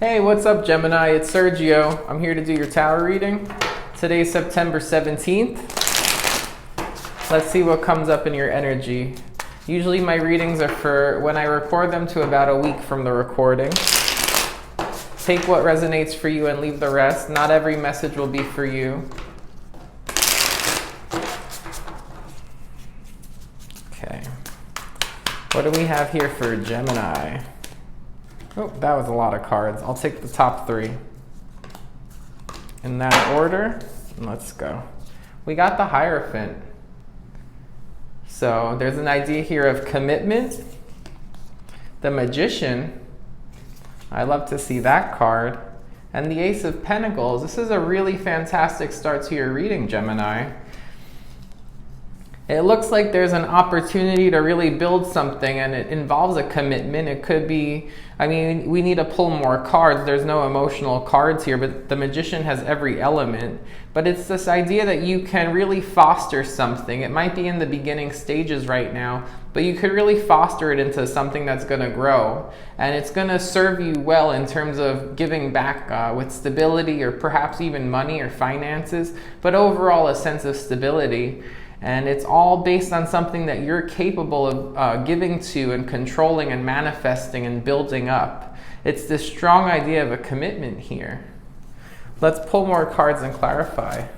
Hey, what's up, Gemini? It's Sergio. I'm here to do your tarot reading. Today's September 17th. Let's see what comes up in your energy. Usually my readings are for when I record them to about a week from the recording. Take what resonates for you and leave the rest. Not every message will be for you. Okay. What do we have here for Gemini? Oh, that was a lot of cards. I'll take the top three in that order. And let's go. We got the Hierophant. So there's an idea here of commitment. The Magician. I love to see that card. And the Ace of Pentacles. This is a really fantastic start to your reading, Gemini. It looks like there's an opportunity to really build something, and it involves a commitment. It could be, I mean, we need to pull more cards. There's no emotional cards here, but the Magician has every element. But it's this idea that you can really foster something. It might be in the beginning stages right now, but you could really foster it into something that's going to grow. And it's going to serve you well in terms of giving back with stability, or perhaps even money or finances, but overall a sense of stability. And it's all based on something that you're capable of giving to and controlling and manifesting and building up. It's this strong idea of a commitment here. Let's pull more cards and clarify.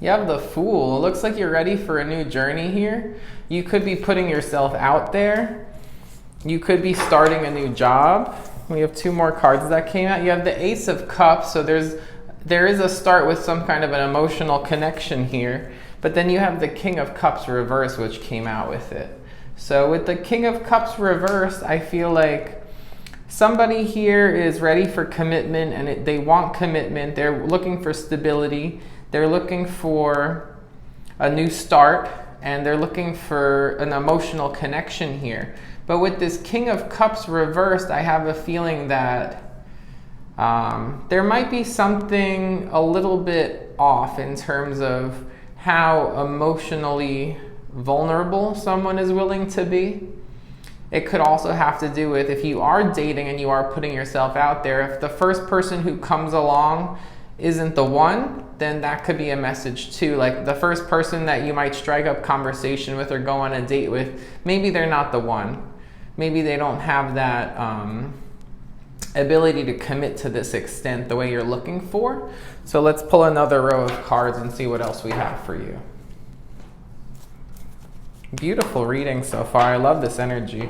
You have the Fool. It looks like you're ready for a new journey here. You could be putting yourself out there. You could be starting a new job. We have two more cards that came out. You have the Ace of Cups, so there is a start with some kind of an emotional connection here. But then you have the King of Cups reversed, which came out with it. So with the King of Cups reversed, I feel like somebody here is ready for commitment, and they want commitment. They're looking for stability. They're looking for a new start, and they're looking for an emotional connection here. But with this King of Cups reversed, I have a feeling that there might be something a little bit off in terms of how emotionally vulnerable someone is willing to be. It could also have to do with, if you are dating and you are putting yourself out there, if the first person who comes along isn't the one, then that could be a message too. Like the first person that you might strike up conversation with or go on a date with, maybe they're not the one. Maybe they don't have that ability to commit to this extent the way you're looking for. So let's pull another row of cards and see what else we have for you. Beautiful reading so far. I love this energy.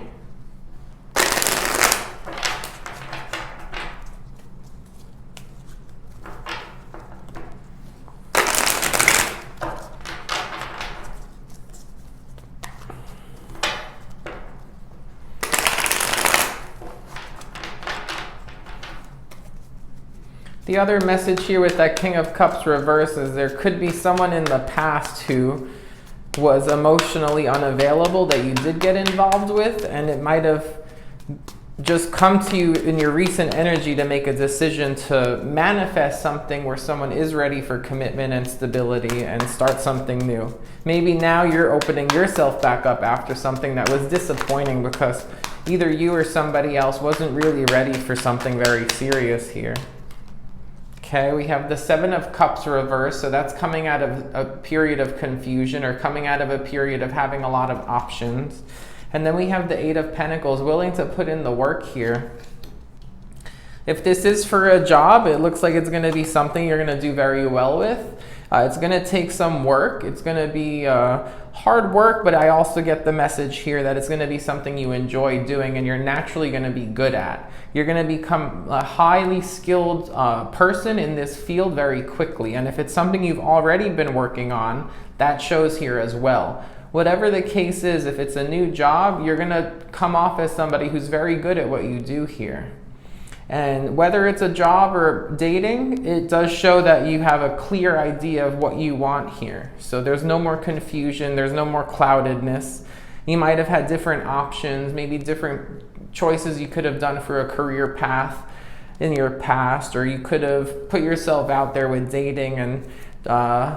The other message here with that King of Cups reverse is there could be someone in the past who was emotionally unavailable that you did get involved with, and it might have just come to you in your recent energy to make a decision to manifest something where someone is ready for commitment and stability and start something new. Maybe now you're opening yourself back up after something that was disappointing because either you or somebody else wasn't really ready for something very serious here. Okay, we have the Seven of Cups reversed, so that's coming out of a period of confusion or coming out of a period of having a lot of options. And then we have the Eight of Pentacles, willing to put in the work here. If this is for a job, it looks like it's going to be something you're going to do very well with. It's going to take some work. It's going to be hard work, but I also get the message here that it's going to be something you enjoy doing and you're naturally going to be good at. You're going to become a highly skilled person in this field very quickly. And if it's something you've already been working on, that shows here as well. Whatever the case is, if it's a new job, you're going to come off as somebody who's very good at what you do here. And whether it's a job or dating, it does show that you have a clear idea of what you want here. So there's no more confusion, there's no more cloudedness. You might have had different options, maybe different choices you could have done for a career path in your past, or you could have put yourself out there with dating and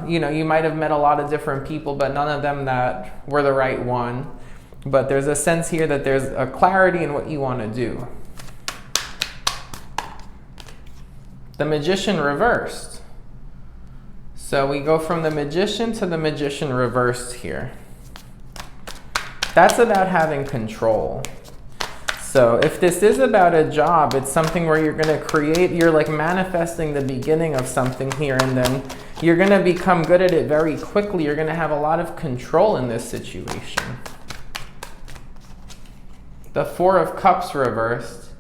you might have met a lot of different people, but none of them that were the right one. But there's a sense here that there's a clarity in what you want to do. The Magician reversed. So we go from the Magician to the Magician reversed here. That's about having control. So if this is about a job, it's something where you're going to create, you're like manifesting the beginning of something here, and then you're going to become good at it very quickly. You're going to have a lot of control in this situation. The Four of Cups reversed.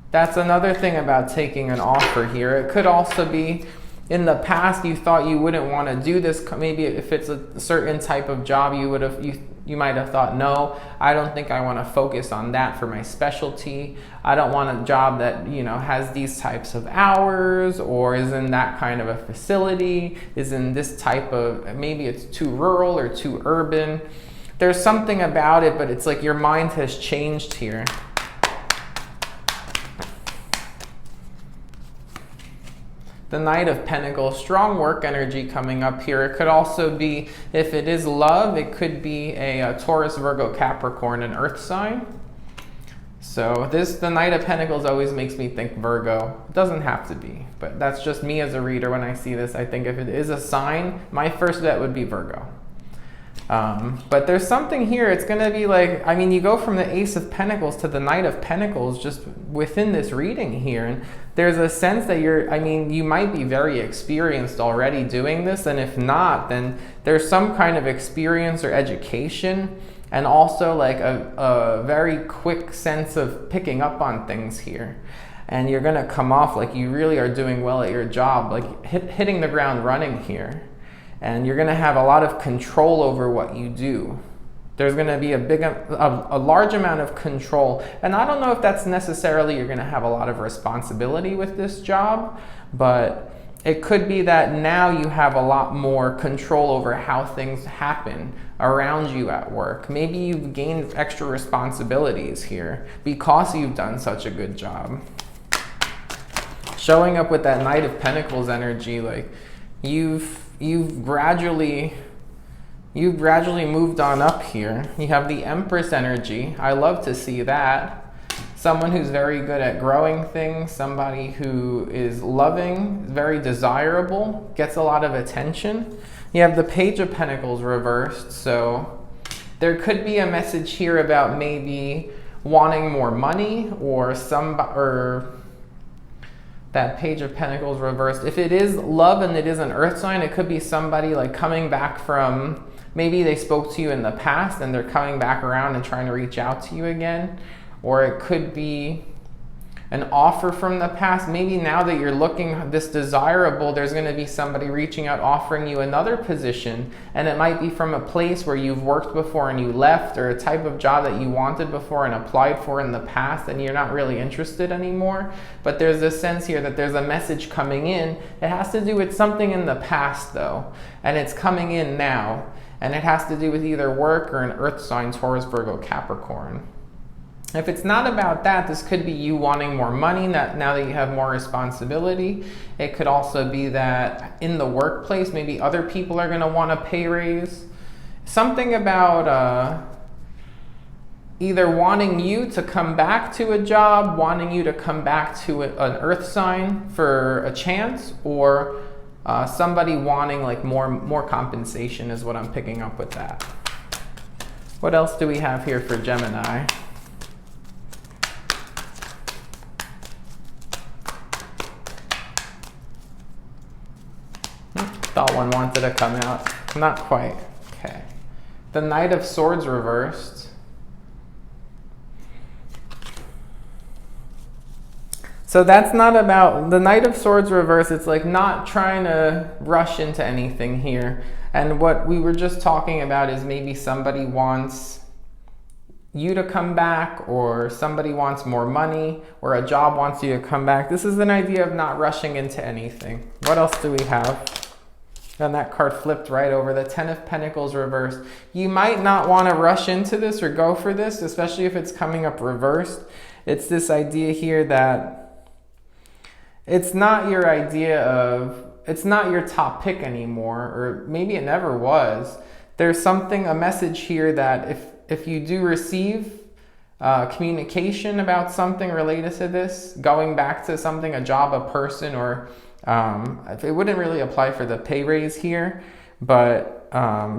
That's another thing about taking an offer here. It could also be in the past you thought you wouldn't want to do this. Maybe if it's a certain type of job, you might have thought, no, I don't think I want to focus on that for my specialty. I don't want a job that, you know, has these types of hours, or is in that kind of a facility, is in this type of, maybe it's too rural or too urban. There's something about it, but it's like your mind has changed here. The Knight of Pentacles, strong work energy coming up here. It could also be, if it is love, it could be a Taurus, Virgo, Capricorn, an earth sign. So the Knight of Pentacles always makes me think Virgo. It doesn't have to be, but that's just me as a reader. When I see this, I think if it is a sign, my first bet would be Virgo. But there's something here, it's going to be like, I mean, you go from the Ace of Pentacles to the Knight of Pentacles just within this reading here. And there's a sense that you might be very experienced already doing this. And if not, then there's some kind of experience or education, and also like a very quick sense of picking up on things here. And you're going to come off like you really are doing well at your job, like hitting the ground running here. And you're going to have a lot of control over what you do. There's going to be a large amount of control. And I don't know if that's necessarily you're going to have a lot of responsibility with this job, but it could be that now you have a lot more control over how things happen around you at work. Maybe you've gained extra responsibilities here because you've done such a good job. Showing up with that Knight of Pentacles energy, like you've gradually moved on up here. You have the Empress energy. I love to see that. Someone who's very good at growing things, somebody who is loving, very desirable, gets a lot of attention. You have the Page of Pentacles reversed, so there could be a message here about maybe wanting more money, or that Page of Pentacles reversed. If it is love and it is an earth sign, it could be somebody like coming back from, maybe they spoke to you in the past and they're coming back around and trying to reach out to you again. Or it could be an offer from the past. Maybe now that you're looking this desirable, there's going to be somebody reaching out, offering you another position. And it might be from a place where you've worked before and you left, or a type of job that you wanted before and applied for in the past and you're not really interested anymore. But there's this sense here that there's a message coming in. It has to do with something in the past though, and it's coming in now. And it has to do with either work or an earth sign, Taurus, Virgo, Capricorn. If it's not about that, this could be you wanting more money now that you have more responsibility. It could also be that in the workplace, maybe other people are going to want a pay raise. Something about either wanting you to come back to a job, wanting you to come back to an earth sign for a chance, or somebody wanting like more compensation is what I'm picking up with that. What else do we have here for Gemini? Thought one wanted to come out. Not quite. Okay. The Knight of Swords reversed. So that's not about, the Knight of Swords reversed, it's like not trying to rush into anything here. And what we were just talking about is maybe somebody wants you to come back, or somebody wants more money, or a job wants you to come back. This is an idea of not rushing into anything. What else do we have? And that card flipped right over, the Ten of Pentacles reversed. You might not want to rush into this or go for this, especially if it's coming up reversed. It's this idea here that it's not your idea of, it's not your top pick anymore, or maybe it never was. There's something, a message here that if you do receive communication about something related to this, going back to something, a job, a person, or it wouldn't really apply for the pay raise here, but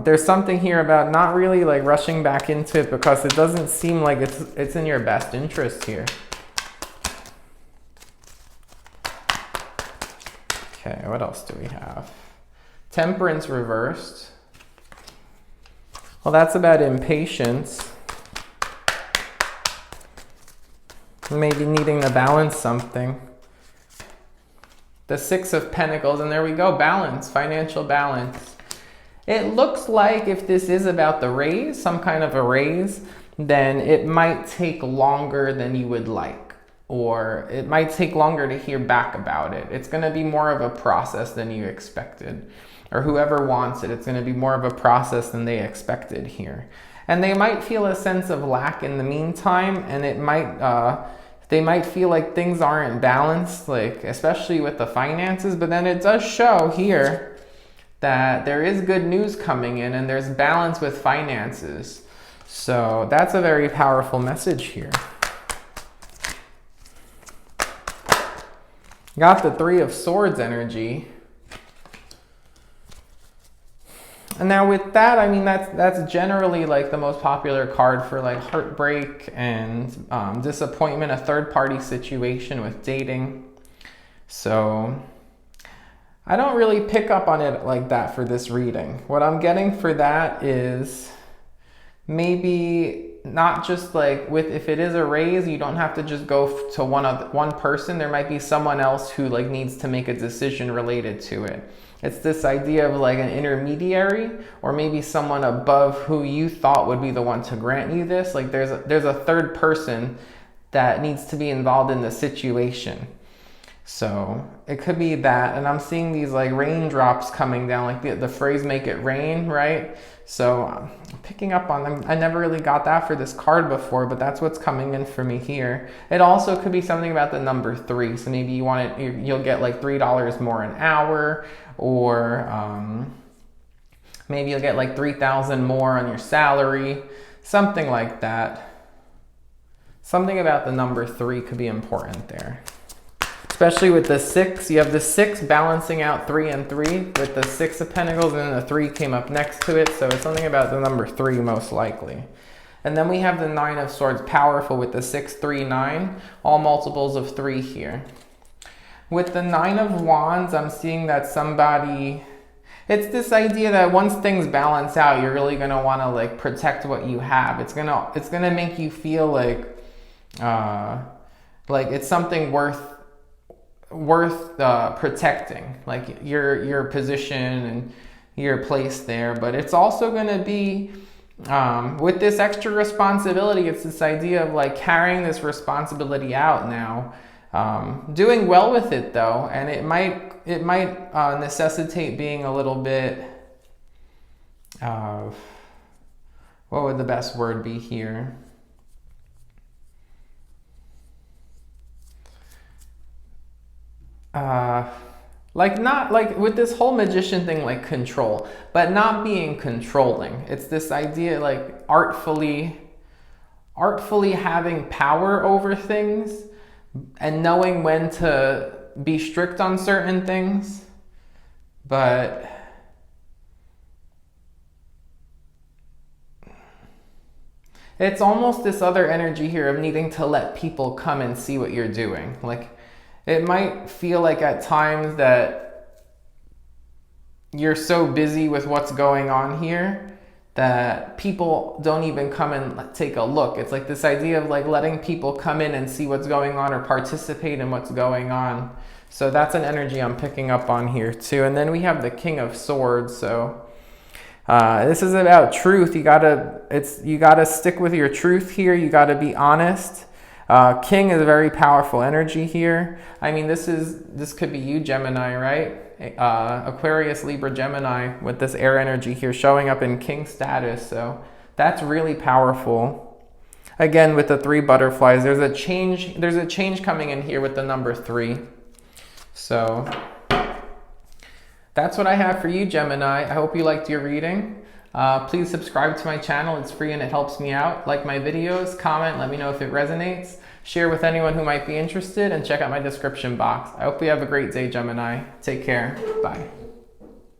there's something here about not really like rushing back into it because it doesn't seem like it's in your best interest here. Okay, what else do we have? Temperance reversed. Well, that's about impatience. Maybe needing to balance something. The Six of Pentacles, and there we go, balance, financial balance. It looks like if this is about the raise, some kind of a raise, then it might take longer than you would like, or it might take longer to hear back about it. It's going to be more of a process than you expected, or whoever wants it, it's going to be more of a process than they expected here. And they might feel a sense of lack in the meantime, and it might, they might feel like things aren't balanced, like especially with the finances, but then it does show here that there is good news coming in and there's balance with finances. So that's a very powerful message here. Got the Three of Swords energy. And now with that, I mean, that's generally like the most popular card for like heartbreak and disappointment, a third party situation with dating. So I don't really pick up on it like that for this reading. What I'm getting for that is maybe not just like with, if it is a raise, you don't have to just go to one person. There might be someone else who like needs to make a decision related to it. It's this idea of like an intermediary, or maybe someone above who you thought would be the one to grant you this. Like there's a third person that needs to be involved in the situation. So it could be that, and I'm seeing these like raindrops coming down, like the phrase "make it rain," right? So I'm picking up on them. I never really got that for this card before, but that's what's coming in for me here. It also could be something about the number 3. So maybe you want it, you'll get like $3 more an hour, or maybe you'll get like 3,000 more on your salary, something like that. Something about the number 3 could be important there. Especially with the 6, you have the 6 balancing out 3 and 3 with the 6 of Pentacles, and then the 3 came up next to it. So it's something about the number 3 most likely. And then we have the 9 of Swords, powerful with the 6, 3, 9, all multiples of 3 here. With the 9 of Wands, I'm seeing that somebody, it's this idea that once things balance out, you're really going to want to like protect what you have. It's going to make you feel like it's something worth protecting, like your position and your place there. But it's also going to be with this extra responsibility, it's this idea of like carrying this responsibility out now, doing well with it though, and it might necessitate being a little bit what would the best word be here? Like not like with this whole magician thing, like control, but not being controlling. It's this idea like artfully having power over things and knowing when to be strict on certain things, but it's almost this other energy here of needing to let people come and see what you're doing. Like it might feel like at times that you're so busy with what's going on here that people don't even come and take a look. It's like this idea of like letting people come in and see what's going on or participate in what's going on. So that's an energy I'm picking up on here too. And then we have the King of Swords. So this is about truth. You gotta stick with your truth here. You gotta be honest. King is a very powerful energy here. I mean, this could be you, Gemini, right? Aquarius, Libra, Gemini, with this air energy here showing up in King status. So that's really powerful. Again, with the 3 butterflies, there's a change coming in here with the number 3. So that's what I have for you, Gemini. I hope you liked your reading. Please subscribe to my channel. It's free and it helps me out. Like my videos, comment, let me know if it resonates. Share with anyone who might be interested, and check out my description box. I hope you have a great day, Gemini. Take care. Bye.